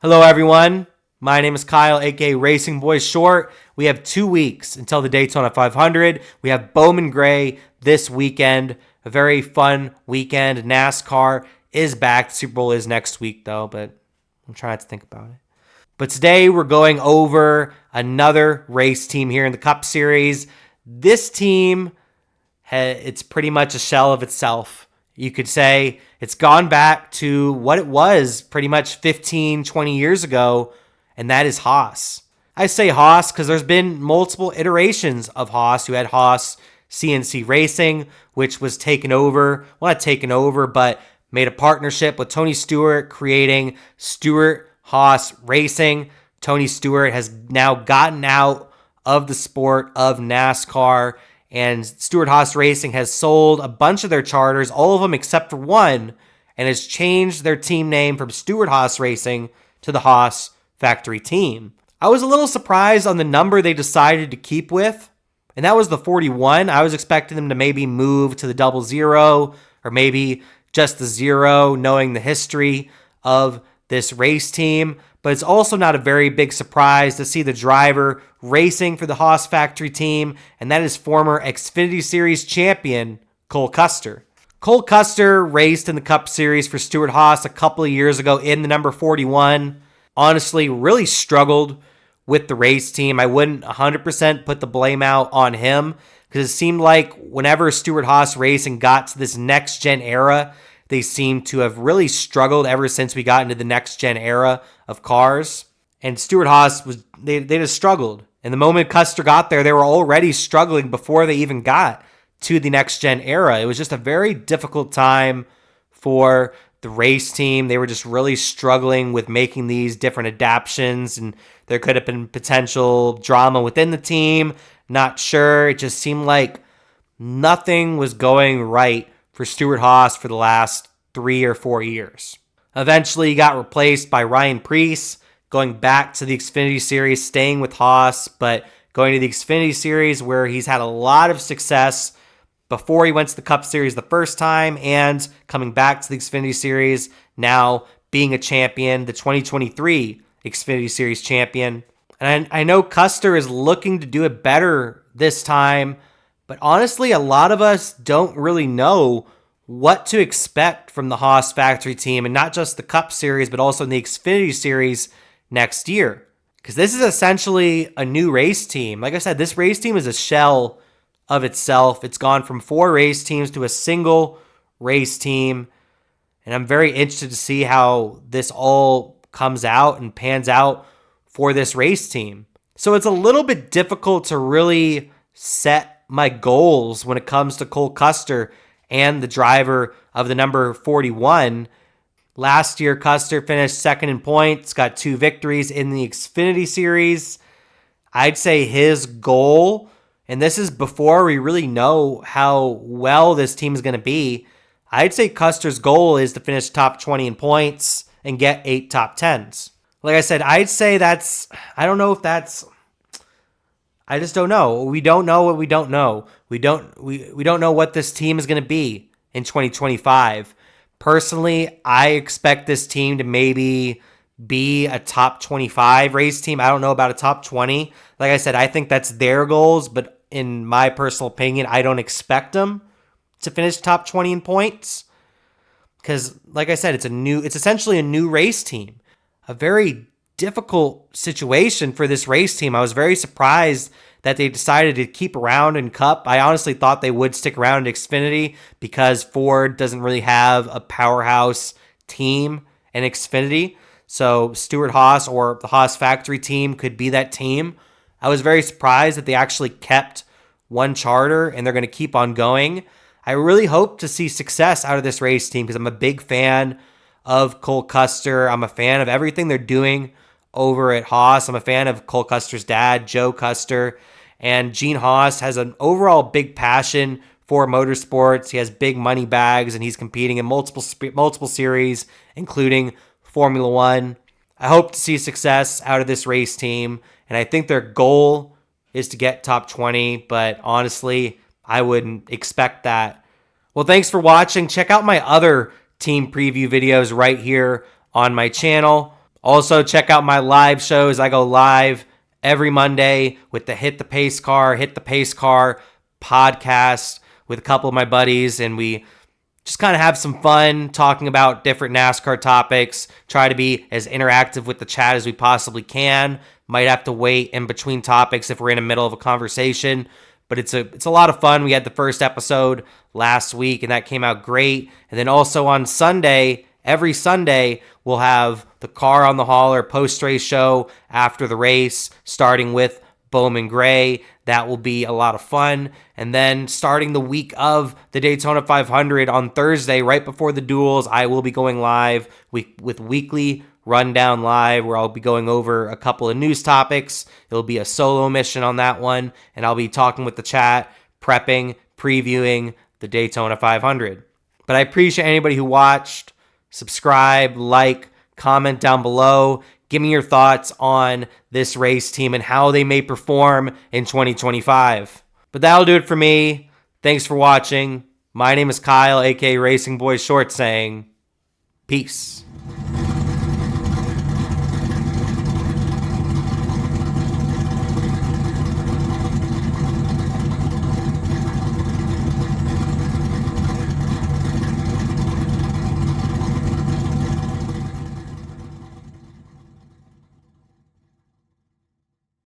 Hello, everyone. My name is Kyle, aka Racing Boy Short. We have 2 weeks until the Daytona 500. We have Bowman Gray this weekend. A very fun weekend. NASCAR is back. The Super Bowl is next week, though, but I'm trying to think about it. But today we're going over another race team here in the Cup Series. This team, it's pretty much a shell of itself. You could say it's gone back to what it was pretty much 15, 20 years ago, and that is HAAS. I say HAAS because there's been multiple iterations of HAAS. You had HAAS CNC Racing, which was taken over, well, not taken over, but made a partnership with Tony Stewart, creating Stewart HAAS Racing. Tony Stewart has now gotten out of the sport of NASCAR, and Stewart HAAS Racing has sold a bunch of their charters, all of them except for one, and has changed their team name from Stewart HAAS Racing to the HAAS Factory Team. I was a little surprised on the number they decided to keep with, and that was the 41. I was expecting them to maybe move to the 00 or maybe just the 0, knowing the history of this race team. But it's also not a very big surprise to see the driver racing for the HAAS Factory Team, and that is former Xfinity Series champion Cole Custer. Cole Custer raced in the Cup Series for Stewart HAAS a couple of years ago in the number 41. Honestly, really struggled with the race team. I wouldn't 100% put the blame out on him, because it seemed like whenever Stewart HAAS Racing got to this next-gen era, they seem to have really struggled ever since we got into the next-gen era of cars. And Stewart HAAS, they just struggled. And the moment Custer got there, they were already struggling before they even got to the next-gen era. It was just a very difficult time for the race team. They were just really struggling with making these different adaptations, and there could have been potential drama within the team. Not sure. It just seemed like nothing was going right for Stewart HAAS for the last 3 or 4 years. Eventually, he got replaced by Ryan Preece, going back to the Xfinity Series, staying with HAAS, but going to the Xfinity Series where he's had a lot of success before he went to the Cup Series the first time, and coming back to the Xfinity Series, now being a champion, the 2023 Xfinity Series champion. And I know Custer is looking to do it better this time, but honestly, a lot of us don't really know what to expect from the HAAS Factory Team, and not just the Cup Series, but also in the Xfinity Series next year. Because this is essentially a new race team. Like I said, this race team is a shell of itself. It's gone from 4 race teams to a single race team, and I'm very interested to see how this all comes out and pans out for this race team. So it's a little bit difficult to really set my goals when it comes to Cole Custer and the driver of the number 41. Last year, Custer finished second in points, got 2 victories in the Xfinity Series. I'd say his goal, and this is before we really know how well this team is going to be, I'd say Custer's goal is to finish top 20 in points and get 8 top 10s. Like I said, I'd say that's, I don't know if that's, I just don't know. We don't know what we don't know. We don't know what this team is going to be in 2025. Personally, I expect this team to maybe be a top 25 race team. I don't know about a top 20. Like I said, I think that's their goals, but in my personal opinion, I don't expect them to finish top 20 in points. Because, like I said, it's essentially a new race team. A very difficult situation for this race team. I was very surprised that they decided to keep around in Cup. I honestly thought they would stick around in Xfinity because Ford doesn't really have a powerhouse team in Xfinity. So Stewart HAAS or the HAAS Factory Team could be that team. I was very surprised that they actually kept one charter and they're going to keep on going. I really hope to see success out of this race team because I'm a big fan of Cole Custer. I'm a fan of everything they're doing over at HAAS. I'm a fan of Cole Custer's dad, Joe Custer. And Gene HAAS has an overall big passion for motorsports. He has big money bags, and he's competing in multiple series, including Formula One. I hope to see success out of this race team, and I think their goal is to get top 20, but honestly, I wouldn't expect that. Well, thanks for watching. Check out my other team preview videos right here on my channel. Also, check out my live shows. I go live every Monday with the Hit the Pacecar podcast with a couple of my buddies, and we just kind of have some fun talking about different NASCAR topics, try to be as interactive with the chat as we possibly can. Might have to wait in between topics if we're in the middle of a conversation, but it's a lot of fun. We had the first episode last week, and that came out great. And then also on Sunday, every Sunday, we'll have the Car on the Hauler post-race show after the race, starting with Bowman Gray. That will be a lot of fun. And then starting the week of the Daytona 500 on Thursday, right before the duels, I will be going live with Weekly Rundown Live, where I'll be going over a couple of news topics. It'll be a solo mission on that one, and I'll be talking with the chat, prepping, previewing the Daytona 500. But I appreciate anybody who watched. Subscribe, like, comment down below. Give me your thoughts on this race team and how they may perform in 2025. But that'll do it for me. Thanks for watching. My name is Kyle, aka Racing Boy Short, saying peace.